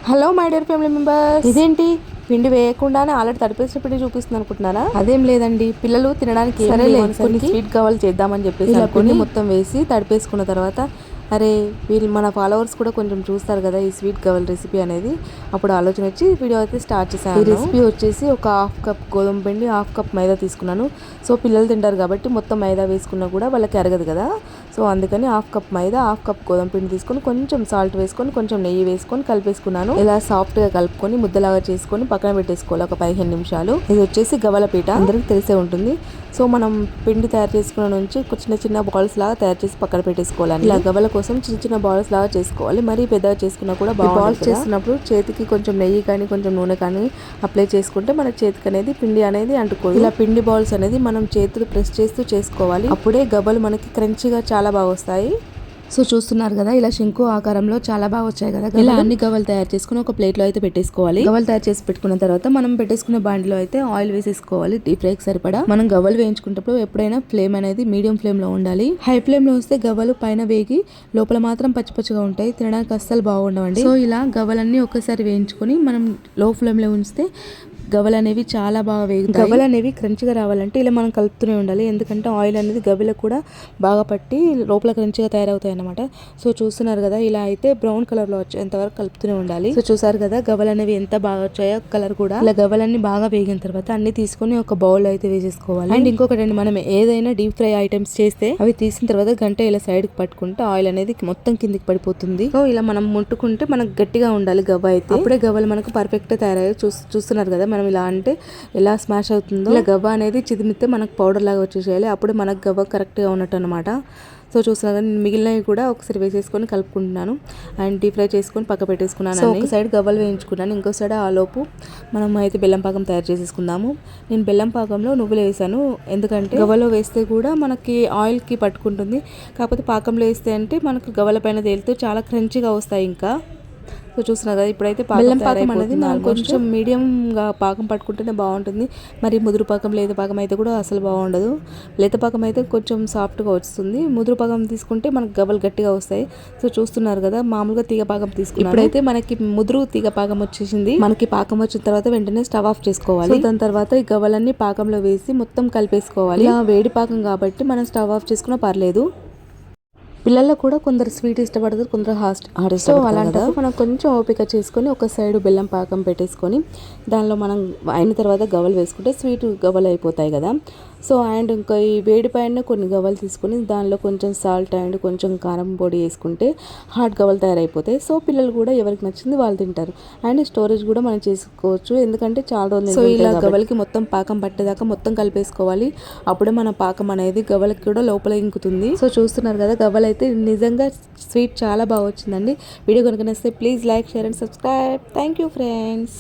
Hello my dear family members, ఇదేంటి పిండి వేయకుండానే already తడిపేసిన పిండి చూపిస్తుంది అనుకుంటున్నారా? అదేం లేదండి, పిల్లలు తినడానికి కొన్ని స్వీట్ గవ్వలు చేద్దామని చెప్పేసి పిండి మొత్తం వేసి తడిపేసుకున్న తర్వాత అరే వీళ్ళు మన ఫాలోవర్స్ కూడా కొంచెం చూస్తారు కదా ఈ స్వీట్ గవ్వల రెసిపీ అనేది, అప్పుడు ఆలోచన వచ్చి వీడియో అయితే స్టార్ట్ చేశాను. ఈ రెసిపీ వచ్చేసి ఒక హాఫ్ కప్ గోధుమ పిండి, హాఫ్ కప్ మైదా తీసుకున్నాను. సో పిల్లలు తింటారు కాబట్టి మొత్తం మైదా వేసుకున్నా కూడా వాళ్ళకి అరగదు కదా, సో అందుకని హాఫ్ కప్ మైదా, హాఫ్ కప్ గోధుమ పిండి తీసుకొని కొంచెం సాల్ట్ వేసుకొని కొంచెం నెయ్యి వేసుకొని కలిపేసుకున్నాను. ఇలా సాఫ్ట్గా కలుపుకొని ముద్దలాగా చేసుకొని పక్కన పెట్టేసుకోవాలి ఒక 15 నిమిషాలు. ఇది వచ్చేసి గవ్వల పీట, అందరికి తెలిసే ఉంటుంది. సో మనం పిండి తయారు చేసుకున్న నుంచి చిన్న చిన్న బాల్స్ లాగా తయారు చేసి పక్కన పెట్టేసుకోవాలి. ఇలా గవ్వల కోసం చిన్న చిన్న బాల్స్ లాగా చేసుకోవాలి, మరీ పెద్దగా చేసుకున్నా కూడా బాల్స్ చేస్తున్నప్పుడు చేతికి కొంచెం నెయ్యి కానీ కొంచెం నూనె కానీ అప్లై చేసుకుంటే మన చేతికి అనేది పిండి అనేది అంటుకోదు. ఇలా పిండి బాల్స్ అనేది మనం చేతులు ప్రెస్ చేస్తూ చేసుకోవాలి, అప్పుడే గవ్వలు మనకి క్రంచిగా చాలా బాగా వస్తాయి. సో చూస్తున్నారు కదా, ఇలా శంకు ఆకారంలో చాలా బాగా వచ్చాయి కదా. ఇలా అన్ని గవ్వలు తయారు చేసుకుని ఒక ప్లేట్లో అయితే పెట్టేసుకోవాలి. గవ్వలు తయారు చేసి పెట్టుకున్న తర్వాత మనం పెట్టేసుకున్న బాండిలో అయితే ఆయిల్ వేసేసుకోవాలి డీప్ ఫ్రైకి సరిపడా. మనం గవ్వలు వేయించుకున్నప్పుడు ఎప్పుడైనా ఫ్లేమ్ అనేది మీడియం ఫ్లేమ్ లో ఉండాలి. హై ఫ్లేమ్ లో వస్తే గవ్వలు పైన వేగి లోపల మాత్రం పచ్చిపచ్చిగా ఉంటాయి, తినడానికి అస్సలు బాగుండవండి. సో ఇలా గవ్వలన్నీ ఒక్కసారి వేయించుకొని మనం లో ఫ్లేమ్ లో ఉంచితే గవ్వలు అనేవి చాలా బాగా వేగుతాయి. గవ్వలు అనేవి క్రంచిగా రావాలంటే ఇలా మనం కలుపుతూనే ఉండాలి, ఎందుకంటే ఆయిల్ అనేది గవ్వలకు కూడా బాగా పట్టి లోపల క్రంచిగా తయారవుతాయి అన్నమాట. సో చూస్తున్నారు కదా, ఇలా అయితే బ్రౌన్ కలర్ లో వచ్చేంతవరకు కలుపుతూనే ఉండాలి. సో చూసారు కదా గవ్వలు అనేవి ఎంత బాగా వచ్చాయో కలర్ కూడా. ఇలా గవ్వలన్నీ బాగా వేగిన తర్వాత అన్ని తీసుకొని ఒక బౌల్ అయితే వేసేసుకోవాలి. అండ్ ఇంకొకటి, మనం ఏదైనా డీప్ ఫ్రై ఐటమ్స్ చేస్తే అవి తీసిన తర్వాత గంట ఇలా సైడ్ కి పట్టుకుంటే ఆయిల్ అనేది మొత్తం కిందికి పడిపోతుంది. సో ఇలా మనం ముట్టుకుంటే మనకు గట్టిగా ఉండాలి గవ్వ అయితే, అప్పుడే గవ్వలు మనకు పర్ఫెక్ట్ గా తయారయ్యాయి. చూస్తున్నారు కదా, మనం ఇలా అంటే ఎలా స్మాష్ అవుతుందో. ఇలా గవ్వ అనేది చిదిమితే మనకు పౌడర్ లాగా వచ్చేసేయాలి, అప్పుడు మనకు గవ్వ కరెక్ట్ గా ఉన్నట్టు అనమాట. సో చూస్తున్నారు కదా, మిగిలినవి కూడా ఒకసారి వేసేసుకొని కలుపుకుంటున్నాను అండ్ డీప్ ఫ్రై చేసుకొని పక్క పెట్టేసుకున్నాను. సో ఒక సైడ్ గవ్వలు వేయించుకున్నాను, ఇంకో సైడ్ ఆ లోపు మనం అయితే బెల్లం పాకం తయారు చేసేసుకుందాము. నేను బెల్లం పాకంలో నువ్వులు వేసాను, ఎందుకంటే గవ్వలో వేస్తే కూడా మనకి ఆయిల్ కి పట్టుకుంటుంది, కాకపోతే పాకంలో వేస్తే అంటే మనకు గవ్వల పైన తేలుతూ చాలా క్రంచిగా వస్తాయి. ఇంకా సో చూస్తున్నారు కదా, ఇప్పుడైతే బెల్లం పాకం అనేది మనం కొంచెం మీడియంగా పాకం పట్టుకుంటేనే బాగుంటుంది. మరి ముదురు పాకం లేత పాకం అయితే కూడా అసలు బాగుండదు. లేత పాకం అయితే కొంచెం సాఫ్ట్గా వస్తుంది, ముదురు పాకం తీసుకుంటే మనకు గవ్వలు గట్టిగా వస్తాయి. సో చూస్తున్నారు కదా, మామూలుగా తీగ పాకం తీసుకున్నాను. ఇప్పుడైతే మనకి ముదురు తీగ పాకం వచ్చేసింది. మనకి పాకం వచ్చిన తర్వాత వెంటనే స్టవ్ ఆఫ్ చేసుకోవాలి. దాని తర్వాత ఈ గవ్వలన్నీ పాకంలో వేసి మొత్తం కలిపేసుకోవాలి. వేడి పాకం కాబట్టి మనం స్టవ్ ఆఫ్ చేసుకున్నా పర్లేదు. పిల్లల్లో కూడా కొందరు స్వీట్ ఇష్టపడతారు, కొందరు హాట్ ఇష్టపడతారు. సో అలాంటప్పుడు మనం కొంచెం ఓపిక చేసుకొని ఒక సైడ్ బెల్లం పాకం పెట్టేసుకొని దానిలో మనం అయిన తర్వాత గవ్వలు వేసుకుంటే స్వీట్ గవ్వలు అయిపోతాయి కదా. సో అండ్ ఇంకా ఈ వేడి పైన కొన్ని గవ్వలు తీసుకొని దానిలో కొంచెం సాల్ట్ అండ్ కొంచెం కారం పొడి వేసుకుంటే హాట్ గవ్వలు తయారైపోతాయి. సో పిల్లలు కూడా ఎవరికి నచ్చింది వాళ్ళు తింటారు. అండ్ స్టోరేజ్ కూడా మనం చేసుకోవచ్చు, ఎందుకంటే చాలా రోజులు. సో ఇలా గవ్వలకి మొత్తం పాకం పట్టేదాకా మొత్తం కలిపేసుకోవాలి, అప్పుడే మన పాకం అనేది గవ్వలకి కూడా లోపల ఇంకుతుంది. సో చూస్తున్నారు కదా, గవ్వలు అయితే నిజంగా స్వీట్ చాలా బాగా వచ్చిందండి. వీడియో కనుక నచ్చితే please like, share and subscribe. Thank you friends.